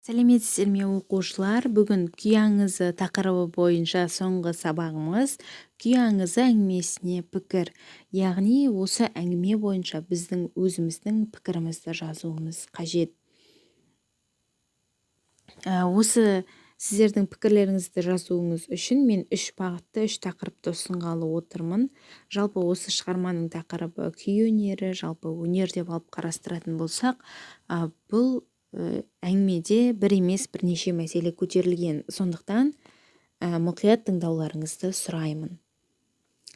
Сәлеметсіздер ме оқушылар? Бүгін күй аңызы тақырыбы бойынша соңғы сабағымыз күй аңызы әңгімесіне пікір. Яғни осы әңгіме бойынша біздің өзіміздің пікірімізді жазуымыз қажет. Осы сіздердің пікірлеріңізді жазуыңыз үшін мен үш бағытты, үш тақырыпты ұсынғалы отырмын. Жалпы осы шығарманың тақырыбы күй өнері, жалпы өнер деп алып қарастыратын болсақ, бұл әңгімеде бір емес бірнеше мәселе көтерілген. Сондықтан мұқият тыңдауларыңызды сұраймын.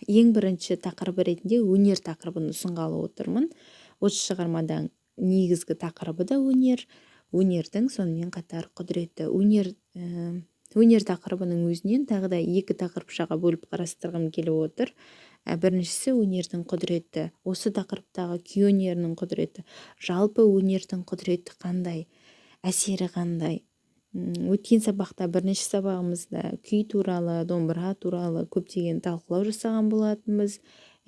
Ең бірінші тақырыбы ретінде өнер тақырыбын ұсынғалы отырмын. Осы шығармадан негізгі тақырыбы да өнер, өнердің сонымен қатар құдіреті. Өнер тақырыбының өзінен тағы да екі тақырыпшаға бөліп қарастырғым келіп отыр. Біріншісі өнердің құдіреті. Осы тақырыптағы күй өнерінің құдіреті. Жалпы өнердің құдіреті қандай, әсері қандай. Өткен сабақта, бірінші сабағымызда күй туралы, домбыра туралы көптеген талқылау жасаған болатынбыз.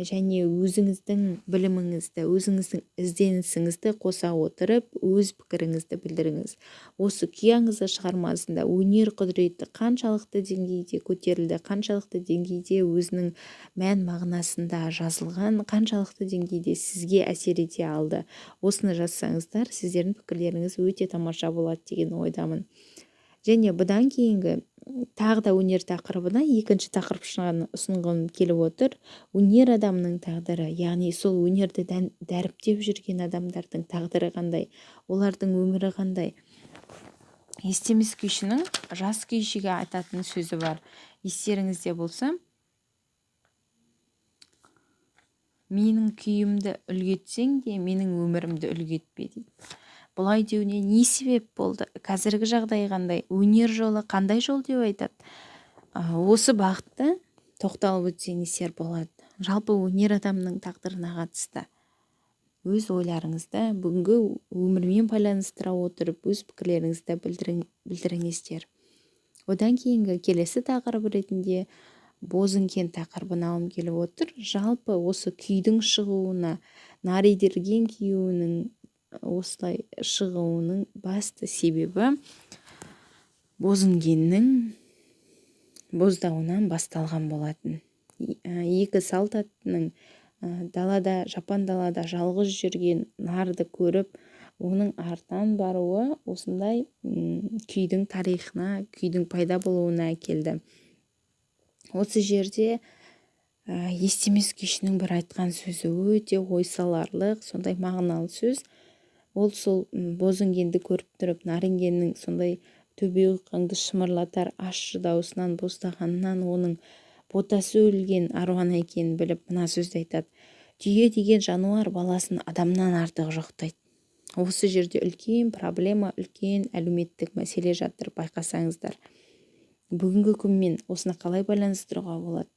Және өзіңіздің біліміңізді, өзіңіздің ізденісіңізді қоса отырып, өз пікіріңізді білдіріңіз. Осы күй аңызы шығармасында өнер құдіреті қаншалықты деңгейде көтерілді, қаншалықты деңгейде өзінің мән мағынасында жазылған, қаншалықты деңгейде сізге әсер ете алды. Осыны жазсаңыздар, сіздердің пікірлеріңіз өте тамаша болады деген ойдамын. Және бұдан кейінгі тағы да өнер тақырыбына екінші тақырыпшаны ұсынғым келіп отыр. Өнер адамының тағдыры, яғни сол өнерді дәріптеп жүрген адамдардың тағдыры қандай, олардың өмірі қандай. Естемес күйшінің жас күйшіге айтатын сөзі бар. Естеріңізде болса, менің күйімді үлгі етсең де, менің өмірімді үлгі етпе дейді. Бұлай деуіне не себеп болды? Қазіргі жағдай қандай? Өнер жолы қандай жол деп айтады? Осы бағытта тоқталып өтсеңіздер болады. Жалпы өнер адамның тағдырына қатысты өз ойларыңызды бүгінгі өмірмен байланыстыра отырып, өз пікірлеріңізді білдіріңіздер. Одан кейінгі келесі тақырып ретінде Бозіңкен тақырыбын алғым келіп отыр. Жалпы осы күйдің шығуына, Наридерген күйеуінің осылай шығуының басты себебі Бозінгеннің боздауынан басталған болатын. Екі салт аттының жапан далада жалғыз жүрген нарды көріп, оның артынан баруы осындай күйдің тарихына, күйдің пайда болуына әкелді. Осы жерде естемес күйшінің бір айтқан сөзі өте ой саларлық, сондай мағыналы сөз. Ол сол Бозінгенді көріп тұрып, Нарингеннің сондай төбе ұйқаңды шымырлатар ащы даусынан, боздағанынан оның ботасы өлген аруана екенін біліп мына сөзді айтады. Түйе деген жануар баласын адамнан артық жоқтайды. Осы жерде үлкен проблема, үлкен әлеуметтік мәселе жатыр, байқасаңыздар. Бүгінгі күнмен осыны қалай байланыстыруға болады?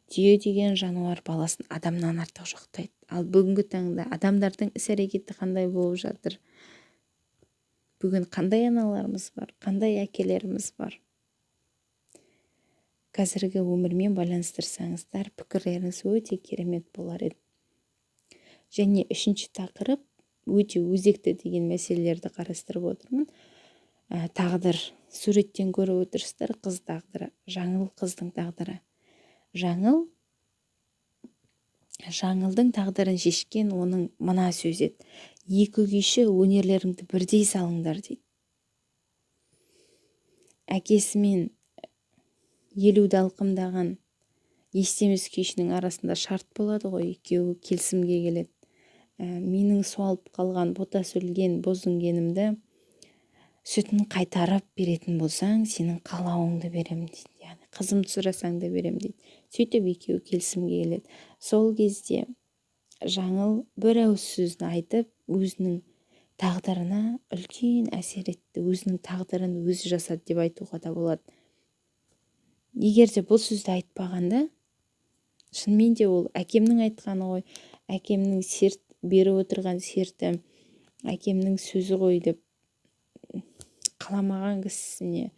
Түйе деген жануар баласын адамнан артық жоқтайды. Ал бүгінгі таңда адамдардың іс-әрекеті қандай болып жатыр? Бүгін қандай аналарымыз бар, қандай әкелеріміз бар? Қазіргі өмірмен байланыстырсаңыздар, пікірлеріңіз өте керемет болар еді. Және үшінші тақырып өте өзекті деген мәселелерді қарастырып отырмын. Тағдыр. Суреттен көріп отырсыздар, қыз тағдыры, жаңыл қыздың тағдыры. Жаңылдың тағдырын шешкен оның мына сөз еді. Екі күйші өнерлеріңді бірдей салыңдар дейді. Әкесімен елуді алқымдаған естемес күйшінің арасында шарт болады ғой, екеуі келісімге келеді. Менің суалып қалған ботасы өлген Бозінгенімді сүтін қайтарып беретін болсаң, сенің қалауыңды берем дейді. Яғни қызымды сұрасаң да берем дейді. Сөйтіп екеуі келісімге келеді. Сол кезде жаңыл бір ауыз сөзін айтып, өзінің тағдырына үлкен әсер етті, өзінің тағдырын өзі жасады деп айтуға да болады. Егер де бұл сөзді айтпағанда, шынымен де ол әкемнің айтқаны ғой, әкемнің серт беріп отырған серті, әкемнің сөзі ғой деп қаламаған кісісіне,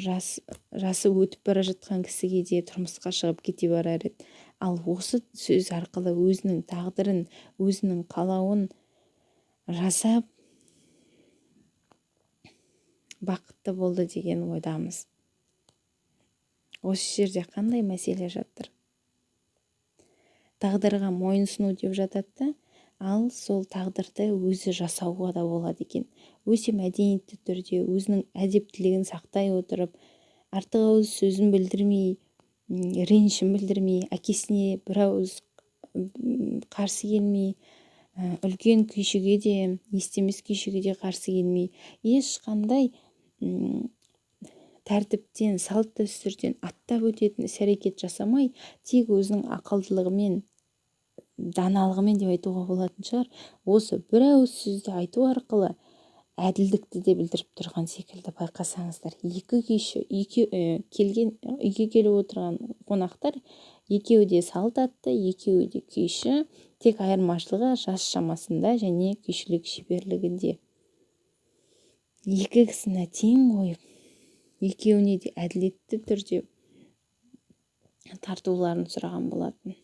жасы өтіп бара жатқан кісіге де тұрмысқа шығып кете барар еді. Ал осы сөз арқылы өзінің тағдырын, өзінің қалауын жасап, бақытты болды деген ойдамыз. Осы жерде қандай мәселе жатыр? Тағдырға мойынсыну деп жатады да, ал сол тағдырды өзі жасауға да болады екен. Өте мәдениетті түрде өзінің әдептілігін сақтай отырып, артық ауыз сөзін білдірмей, ренішін білдірмей, әкесіне бір ауыз қарсы келмей, үлкен күйшіге де, естемес күйшіге де қарсы келмей, ешқандай тәртіптен, салт дәстүрден аттап өтетін іс-әрекет жасамай, тек өзінің ақылдылығымен, даналығымен деп айтуға болатын шығар, осы бір ауыз сөзді айту арқылы әділдікті де білдіріп тұрған секілді. Байқасаңыздар, екі күйші, үйге келіп отырған қонақтар екеуі де салт атты, екеуі де күйші, тек айырмашылығы жас шамасында және күйшілік шеберлігінде. Екі кісіні тең қойып, екеуіне де әділетті түрде тартуларын сұраған болатын.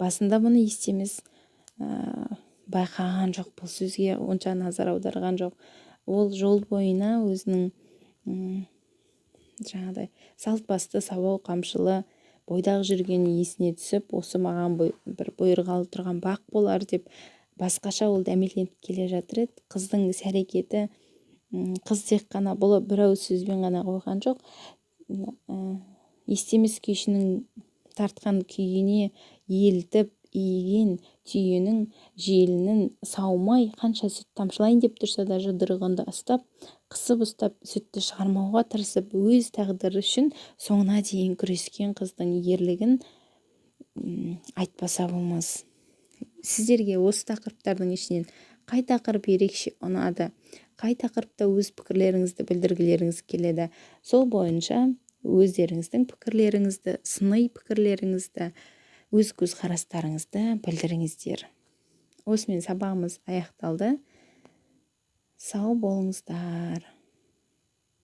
Басында бұны естемес байқаған жоқ, бұл сөзге онша назар аударған жоқ. Ол жол бойына өзінің жаңағыдай салт басты сабау қамшылы бойдағы жүргені есіне түсіп, осы маған бір бұйырғалы тұрған бақ болар деп басқаша ол дәмеленіп келе жатыр еді. Қыздың іс-әрекеті, қыз тек қана бұл бір ауыз сөзбен ғана қойған жоқ, естемес күйшінің тартқан күйіне елтіп иген түйенің желінін саумай, қанша сүт тамшылайын деп тұрса да жұдырығында ұстап, қысып ұстап, сүтті шығармауға тырысып, өз тағдыры үшін соңына дейін күрескен қыздың ерлігін айтпаса болмас. Сіздерге осы тақырыптардың ішінен қай тақырып ерекше ұнады, қай тақырыпта өз пікірлеріңізді білдіргілеріңіз келеді, сол бойынша өздеріңіздің пікірлеріңізді, сыни пікірлеріңізді, өз көзқарастарыңызды білдіріңіздер. Осымен сабағымыз аяқталды. Сау болыңыздар.